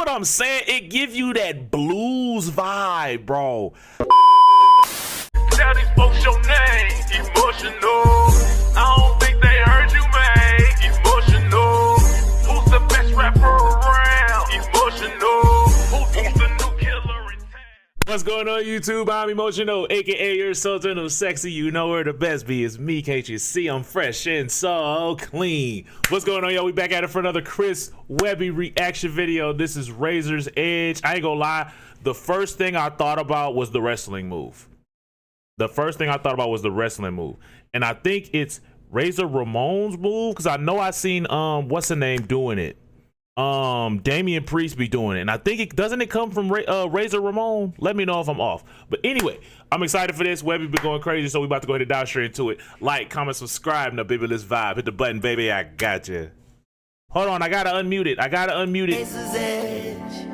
what I'm saying? It give you that blues vibe, bro. Tell these folks your name, emotional. I don't think they heard you, man. Emotional. Who's the best rapper around? Emotional. Who's the new killer in town? What's going on, YouTube? I'm Emotional, aka your sultan of sexy. You know where the best be is me, can't you see? I'm fresh and so clean. What's going on, y'all? We back at it for another Chris Webby reaction video. This is Razor's Edge. I ain't gonna lie, the first thing I thought about was the wrestling move. And I think it's Razor Ramon's move, because I know I seen what's the name doing it, Damian Priest be doing it, and I think it doesn't it come from Razor Ramon. Let me know if I'm off, but anyway, I'm excited for this. Webby been going crazy, so we about to go ahead and dive straight into it. Like, comment, subscribe. Now baby, let's vibe. Hit the button, baby. I got you. Hold on, I gotta unmute it. Razor's Edge.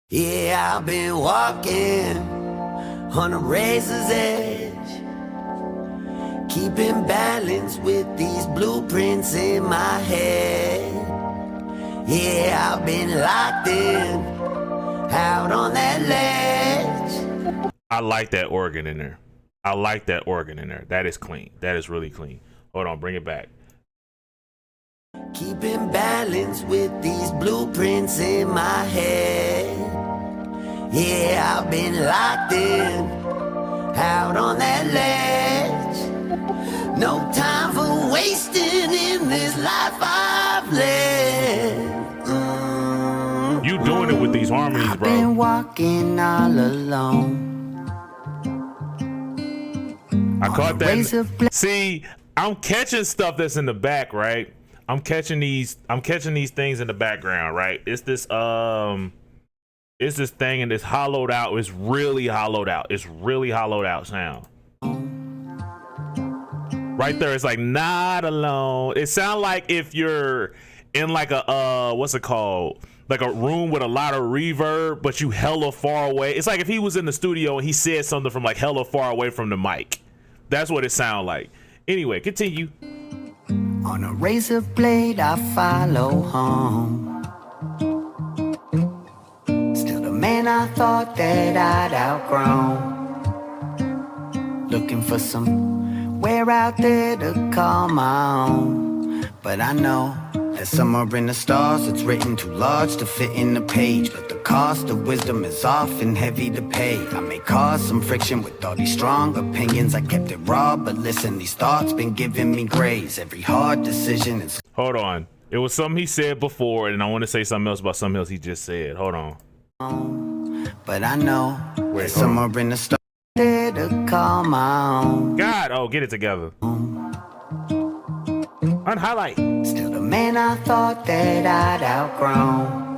Yeah, I've been walking on a razor's edge, keeping balance with these blueprints in my head. Yeah, I've been locked in, out on that ledge. I like that organ in there. That is clean. That is really clean. Hold on, bring it back. Keeping balance with these blueprints in my head. Yeah, I've been locked in, out on that ledge. No time for wasting in this life I've led. You doing it with these harmonies, bro. I've been walking all alone. I caught that. See, I'm catching stuff that's in the back, right? I'm catching these things in the background, right? It's this thing, and it's hollowed out. It's really hollowed out. It's really hollowed out sound. Right there, it's like not alone. It sounds like if you're in like a what's it called? Like a room with a lot of reverb, but you hella far away. It's like if he was in the studio and he said something from like hella far away from the mic. That's what it sounds like. Anyway, continue. On a razor blade I follow home. Still the man I thought that I'd outgrown. Looking for somewhere out there to call my own. But I know that somewhere in the stars it's written too large to fit in the page. But the cost of wisdom is often heavy to pay. I may cause some friction with all these strong opinions. I kept it raw, but listen, these thoughts been giving me grace. Every hard decision is... Hold on. It was something he said before, and I want to say something else about something else he just said. Hold on. But I know that somewhere in the stars there to call my own. God, oh, get it together. Unhighlight. Still the man I thought that I'd outgrown.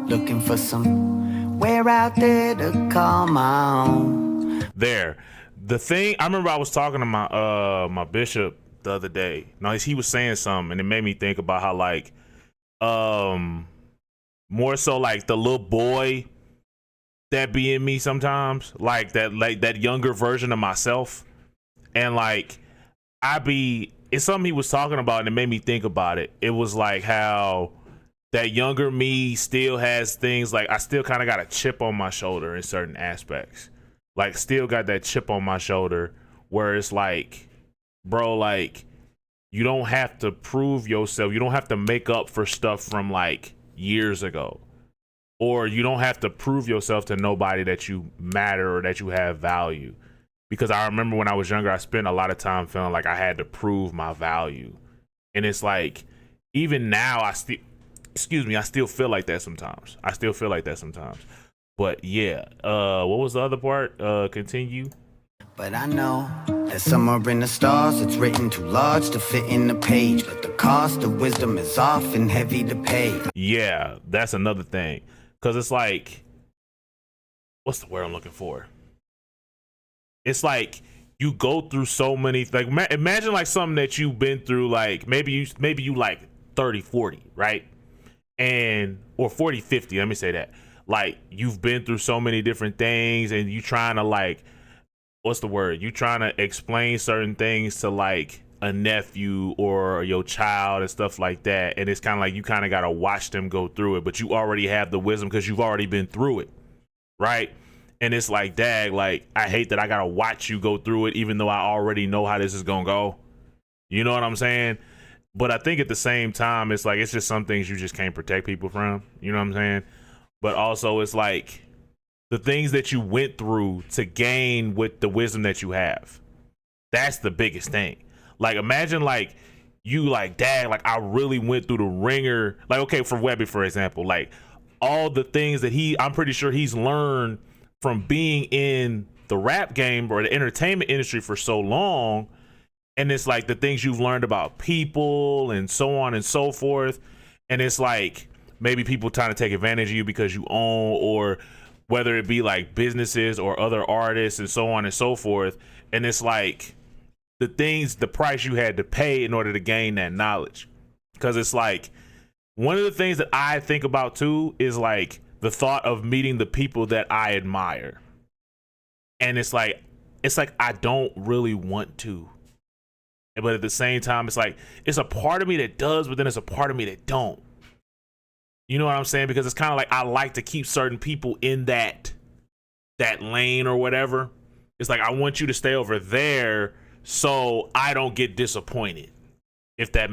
Looking for somewhere out there to call my own. There. The thing, I remember I was talking to my my bishop the other day. Now he was saying something, and it made me think about how like more so like the little boy that be in me sometimes, like that younger version of myself, and like it's something he was talking about, and it made me think about it. It was like how that younger me still has things, like I still kind of got a chip on my shoulder in certain aspects, like still got that chip on my shoulder where it's like, bro, like you don't have to prove yourself, you don't have to make up for stuff from like years ago, or you don't have to prove yourself to nobody that you matter or that you have value. Because I remember when I was younger, I spent a lot of time feeling like I had to prove my value. And it's like, even now, I still feel like that sometimes. But yeah, what was the other part? Continue. But I know that somewhere in the stars it's written too large to fit in the page. But the cost of wisdom is often heavy to pay. Yeah, that's another thing. Because it's like, what's the word I'm looking for? It's like you go through so many, like imagine like something that you've been through, like maybe you like 30, 40, right? Or 40, 50, let me say that. Like you've been through so many different things, and you trying to like, what's the word? You trying to explain certain things to like a nephew or your child and stuff like that, and it's kind of like you kind of got to watch them go through it, but you already have the wisdom because you've already been through it, right? And it's like, dag, like, I hate that I gotta watch you go through it even though I already know how this is gonna go. You know what I'm saying? But I think at the same time, it's like, it's just some things you just can't protect people from. You know what I'm saying? But also, it's like the things that you went through to gain with the wisdom that you have. That's the biggest thing. Like, imagine, like, you, like, dad, like, I really went through the ringer. Like, okay, for Webby, for example, like, all the things that I'm pretty sure he's learned from being in the rap game or the entertainment industry for so long. And it's like the things you've learned about people and so on and so forth. And it's like maybe people trying to take advantage of you because you own, or whether it be like businesses or other artists and so on and so forth. And it's like the price you had to pay in order to gain that knowledge. Because it's like one of the things that I think about too is like the thought of meeting the people that I admire. And it's like I don't really want to. But at the same time, it's like, it's a part of me that does, but then it's a part of me that don't. You know what I'm saying? Because it's kind of like I like to keep certain people in that lane or whatever. It's like, I want you to stay over there so I don't get disappointed. If that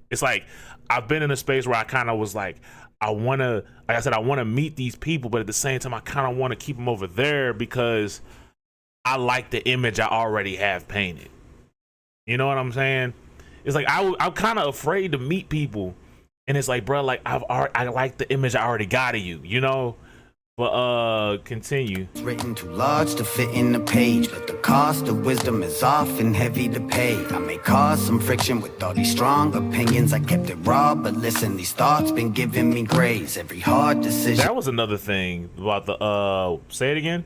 it's like, I've been in a space where I kind of was like, I want to meet these people, but at the same time, I kind of want to keep them over there because I like the image I already have painted. You know what I'm saying? It's like, I'm kind of afraid to meet people, and it's like, bro, like I like the image I already got of you, you know? But continue. It's written too large to fit in the page, but the cost of wisdom is often heavy to pay. I may cause some friction with all these strong opinions. I kept it raw, but listen, these thoughts been giving me grace. Every hard decision. That was another thing about the say it again.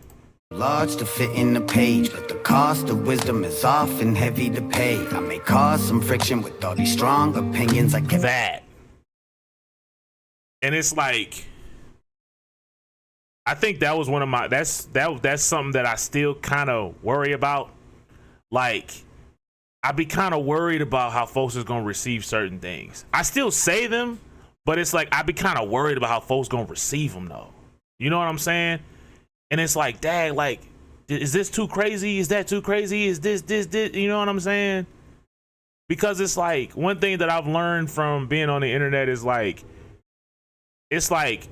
Large to fit in the page, but the cost of wisdom is often heavy to pay. I may cause some friction with all these strong opinions. I kept that. And it's like, I think that was one of my, that's something that I still kind of worry about. Like, I be kind of worried about how folks is gonna receive certain things. I still say them, but it's like I be kind of worried about how folks gonna receive them though. You know what I'm saying? And it's like, dang, like, is this too crazy? Is that too crazy? Is this? You know what I'm saying? Because it's like, one thing that I've learned from being on the internet is like, it's like,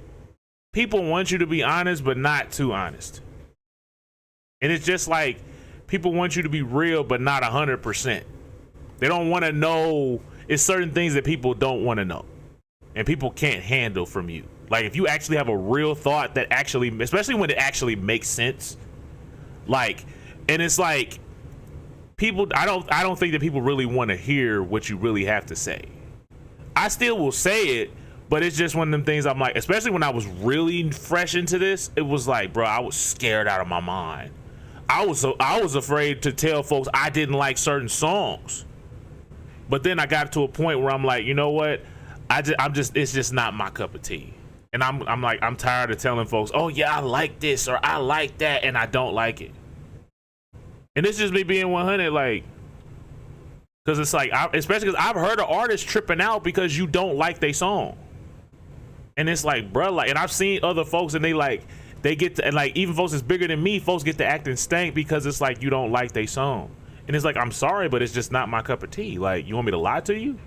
people want you to be honest, but not too honest. And it's just like, people want you to be real, but not 100%. They don't want to know. It's certain things that people don't want to know, and people can't handle from you. Like, if you actually have a real thought that actually, especially when it actually makes sense, like, and it's like, people, I don't think that people really want to hear what you really have to say. I still will say it, but it's just one of them things I'm like, especially when I was really fresh into this, it was like, bro, I was scared out of my mind. I was afraid to tell folks I didn't like certain songs. But then I got to a point where I'm like, you know what? It's just not my cup of tea. And I'm like, I'm tired of telling folks, oh yeah, I like this or I like that, and I don't like it. And it's just me being 100, like, because it's like, especially because I've heard an artist tripping out because you don't like their song. And it's like, bro, like, and I've seen other folks, and they get to, and like, even folks that's bigger than me, folks get to acting stank because it's like, you don't like their song. And it's like, I'm sorry, but it's just not my cup of tea. Like, you want me to lie to you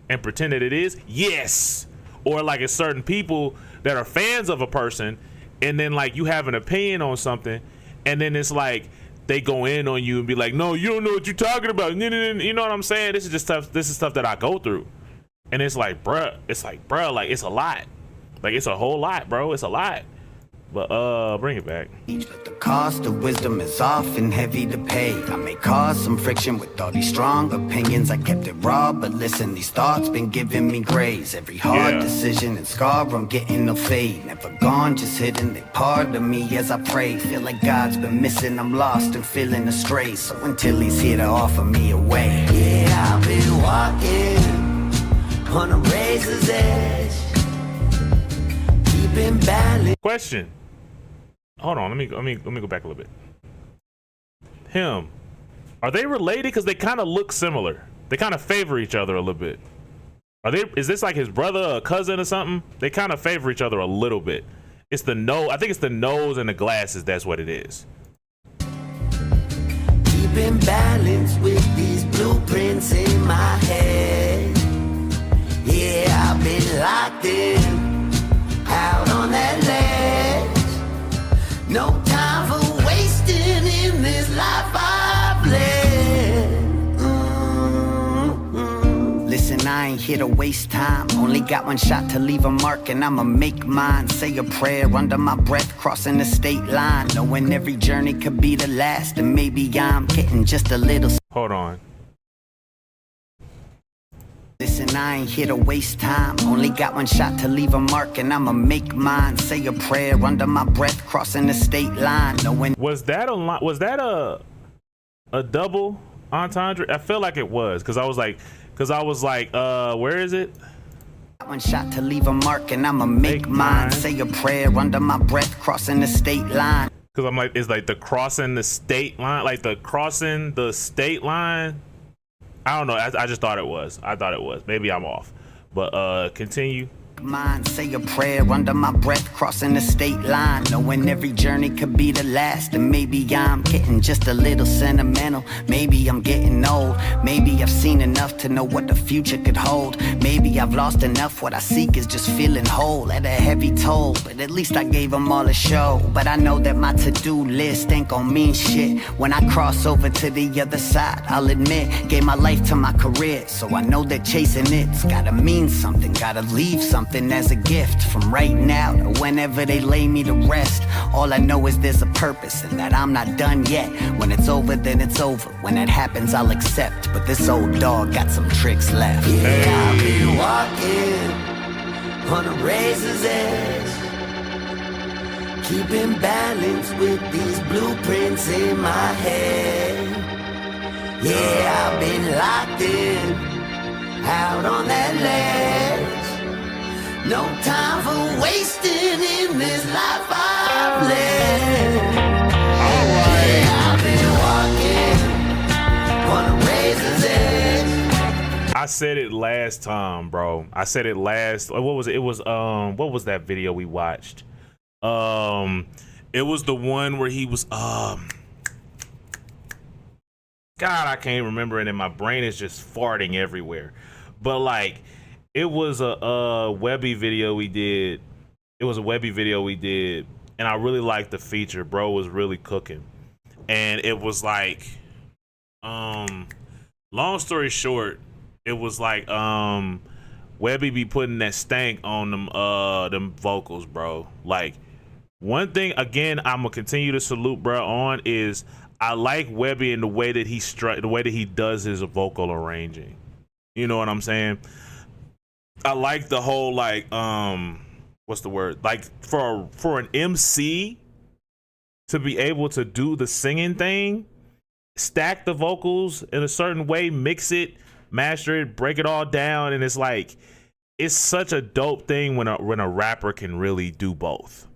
and pretend that it is? Yes. Or like, it's certain people that are fans of a person, and then like, you have an opinion on something, and then it's like, they go in on you and be like, no, you don't know what you're talking about. You know what I'm saying? This is just stuff. This is stuff that I go through. And it's like, bruh, like, it's a lot. Like, it's a whole lot, bro. It's a lot. But bring it back. But the cost of wisdom is often heavy to pay. I may cause some friction with all these strong opinions. I kept it raw, but listen, these thoughts been giving me grace. Every hard decision and scar, I'm getting no fade. Never gone, just hidden. They part of me as I pray. Feel like God's been missing, I'm lost and feeling astray. So until he's here to offer me a way. Yeah, I've been walking on a razor's edge. Keeping balance. Question. Hold on, let me go back a little bit. Him, are they related? Because they kind of look similar. They kind of favor each other a little bit. Is this like his brother or cousin or something? They kind of favor each other a little bit. It's the nose. I think it's the nose and the glasses. That's what it is. Keeping balance with these blueprints in my head. Yeah, I've been locked in, out on that ledge. No time for wasting in this life I've led. Listen, I ain't here to waste time. Only got one shot to leave a mark, and I'ma make mine. Say a prayer under my breath, crossing the state line. Knowing every journey could be the last, and maybe I'm getting just a little. Hold on. Listen, I ain't here to waste time. Only got one shot to leave a mark, and I'ma make mine. Say a prayer under my breath, crossing the state line. Knowing. Was that a double entendre? I feel like it was, because I was like, where is it? One shot to leave a mark, and I'ma make mine. Say a prayer under my breath, crossing the state line. Because I'm like, it's like the crossing the state line, like the crossing the state line. I don't know. I just thought it was. I thought it was. Maybe I'm off. But continue. Mine, say a prayer under my breath, crossing the state line. Knowing every journey could be the last, and maybe I'm getting just a little sentimental. Maybe I'm getting old. Maybe I've seen enough to know what the future could hold. Maybe I've lost enough. What I seek is just feeling whole at a heavy toll. But at least I gave them all a show. But I know that my to-do list ain't gon' mean shit when I cross over to the other side. I'll admit, gave my life to my career, so I know that chasing it's gotta mean something, gotta leave something as a gift. From right now to whenever they lay me to rest, all I know is there's a purpose and that I'm not done yet. When it's over, then it's over. When it happens, I'll accept. But this old dog got some tricks left. Yeah, I've been walking on a razor's edge, keeping balance with these blueprints in my head. Yeah, I've been locked in, out on that ledge. No time for wasting in this life I've led. Alright. I've been walking on a razor's edge. I said it last time, bro. I said it last. What was it? It was what was that video we watched? It was the one where he was God, I can't remember it, and my brain is just farting everywhere. But like, it was a Webby video we did. It was a Webby video we did, and I really liked the feature. Bro was really cooking, and it was like, long story short, it was like Webby be putting that stank on them vocals, bro. Like, one thing again, I'm gonna continue to salute bro on is I like Webby in the way that the way that he does his vocal arranging. You know what I'm saying? I like the whole like what's the word? Like for an MC to be able to do the singing thing, stack the vocals in a certain way, mix it, master it, break it all down, and it's like it's such a dope thing when a rapper can really do both.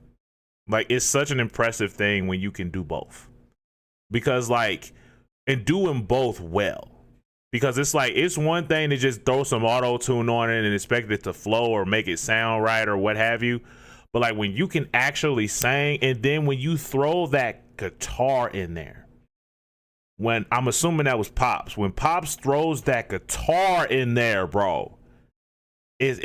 Like, it's such an impressive thing when you can do both. Because like, and do them both well. Because it's like, it's one thing to just throw some auto-tune on it and expect it to flow or make it sound right or what have you. But like, when you can actually sing, and then when you throw that guitar in there, when I'm assuming that was Pops, when Pops throws that guitar in there, bro, it's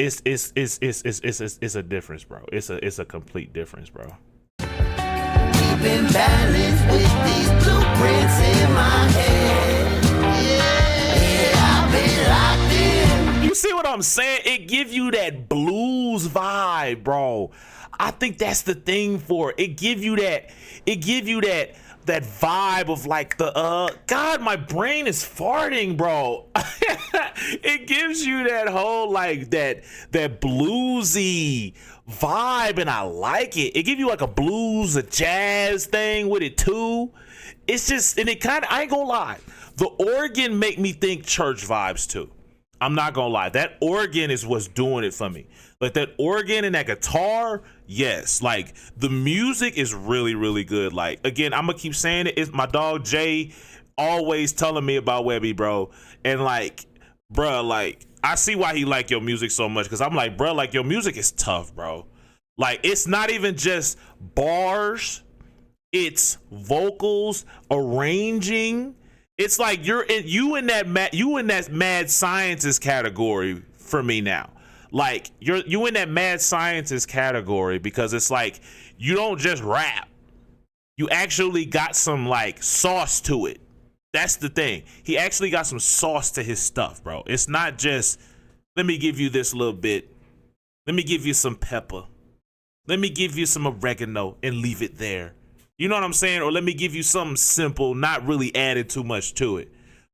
a difference, bro. It's a complete difference, bro. Keeping balance with these blueprints in my head. Yeah, I've been locked in. You see what I'm saying? It give you that blues vibe, bro. I think that's the thing for it. It give you that vibe of like the God, my brain is farting, bro. It gives you that whole like that bluesy vibe, and I like it. It gives you like a blues, a jazz thing with it too. It's just, and it kind of, I ain't gonna lie, the organ make me think church vibes too. I'm not gonna lie, that organ is what's doing it for me. Like that organ and that guitar, yes. Like the music is really, really good. Like, again, I'm gonna keep saying it. It's my dog Jay always telling me about Webby, bro. And like, bruh, like, I see why he like your music so much, because I'm like, bruh, like, your music is tough, bro. Like, it's not even just bars, it's vocals, arranging. It's like you in that mad scientist category for me now. Like, you in that mad scientist category, because it's like you don't just rap. You actually got some like sauce to it. That's the thing. He actually got some sauce to his stuff, bro. It's not just, let me give you this little bit. Let me give you some pepper. Let me give you some oregano and leave it there. You know what I'm saying? Or let me give you something simple, not really adding too much to it.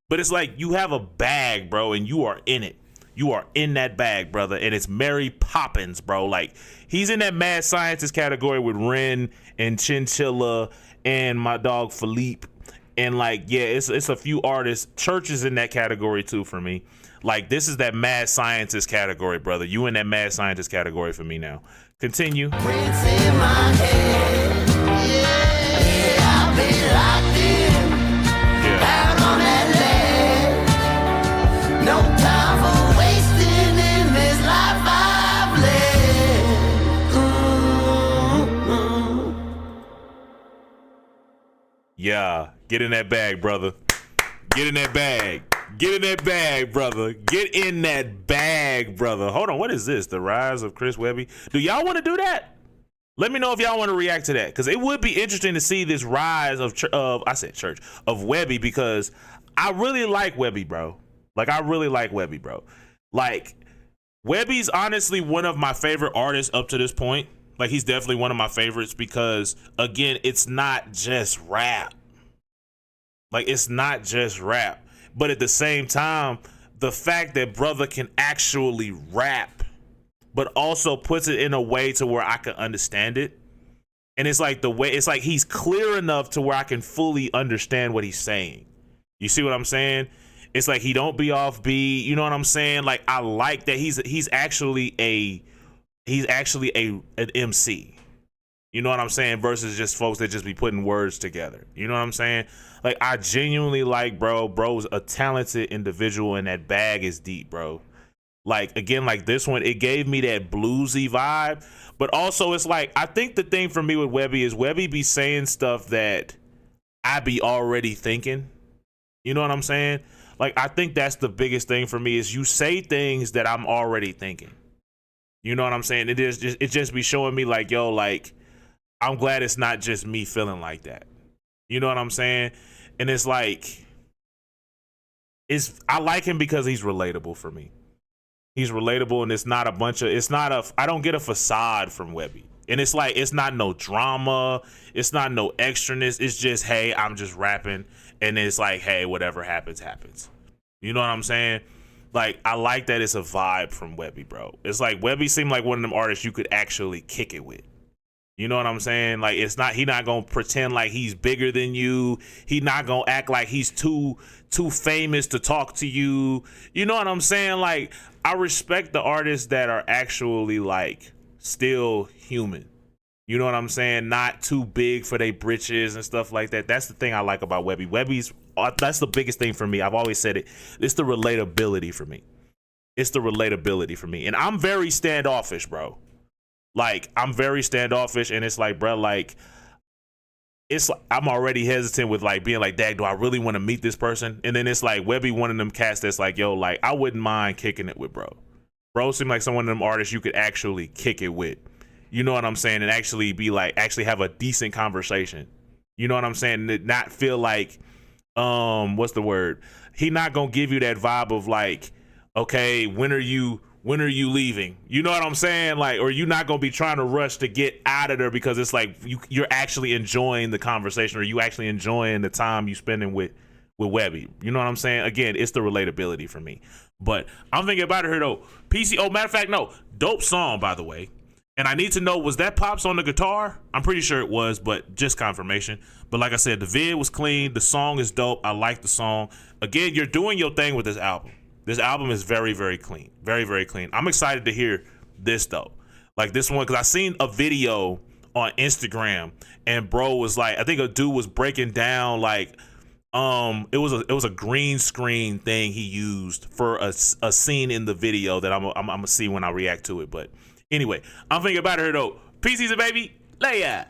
But it's like you have a bag, bro, and you are in it. You are in that bag, brother, and it's Mary Poppins, bro. Like, he's in that mad scientist category with Ren and Chinchilla and my dog Philippe. And like, yeah, it's a few artists. Church is in that category too for me. Like, this is that mad scientist category, brother. You in that mad scientist category for me now. Continue. Prince in my head. Yeah, I've been locked in. Yeah. Out on that land. No time for wasting in this life I've lived. Yeah, get in that bag, brother. Get in that bag. Get in that bag, brother. Get in that bag, brother. Hold on, what is this? The Rise of Chris Webby? Do y'all want to do that? Let me know if y'all want to react to that, because it would be interesting to see this rise of Webby, because I really like Webby, bro. Like, I really like Webby, bro. Like, Webby's honestly one of my favorite artists up to this point. Like, he's definitely one of my favorites because, again, it's not just rap. Like, it's not just rap. But at the same time, the fact that brother can actually rap, but also puts it in a way to where I can understand it. And it's like it's like he's clear enough to where I can fully understand what he's saying. You see what I'm saying? It's like he don't be off beat. You know what I'm saying? Like, I like that he's actually an MC. You know what I'm saying? Versus just folks that just be putting words together. You know what I'm saying? Like, I genuinely like, bro's a talented individual, and that bag is deep, bro. Like, again, like this one, it gave me that bluesy vibe. But also, it's like, I think the thing for me with Webby is Webby be saying stuff that I be already thinking. You know what I'm saying? Like, I think that's the biggest thing for me is you say things that I'm already thinking. You know what I'm saying? It just be showing me like, yo, like, I'm glad it's not just me feeling like that. You know what I'm saying? And it's like, I like him because he's relatable for me. He's relatable, and I don't get a facade from Webby. And it's like, it's not no drama. It's not no extraness. It's just, hey, I'm just rapping. And it's like, hey, whatever happens, happens. You know what I'm saying? Like, I like that it's a vibe from Webby, bro. It's like, Webby seemed like one of them artists you could actually kick it with. You know what I'm saying? Like, he not gonna pretend like he's bigger than you. He not gonna act like he's too famous to talk to you. You know what I'm saying? Like, I respect the artists that are actually like still human. You know what I'm saying? Not too big for their britches and stuff like that. That's the thing I like about Webby. That's the biggest thing for me. I've always said it. It's the relatability for me. It's the relatability for me. And I'm very standoffish, bro. Like, I'm very standoffish, and it's like, bro, like, it's like, I'm already hesitant with like being like, dang, do I really want to meet this person? And then it's like Webby, one of them cats that's like, yo, like, I wouldn't mind kicking it with bro. Bro seemed like someone of them artists you could actually kick it with. You know what I'm saying? And actually be like, actually have a decent conversation. You know what I'm saying? And not feel like, what's the word? He not gonna give you that vibe of like, okay, when are you leaving? You know what I'm saying? Like, or you're not gonna be trying to rush to get out of there because it's like you're actually enjoying the conversation, or you actually enjoying the time you spending with Webby. You know what I'm saying? Again, it's the relatability for me. But I'm thinking about it here though. Matter of fact, no, dope song, by the way. And I need to know, was that Pops on the guitar? I'm pretty sure it was, but just confirmation. But like I said, the vid was clean. The song is dope. I like the song. Again, you're doing your thing with this album. This album is very, very clean. Very, very clean. I'm excited to hear this, though. Like this one, because I seen a video on Instagram, and bro was like, I think a dude was breaking down, like, It was a green screen thing he used for a scene in the video that I'm gonna see when I react to it. But anyway, I'm thinking about her though. Peace, baby. Leia.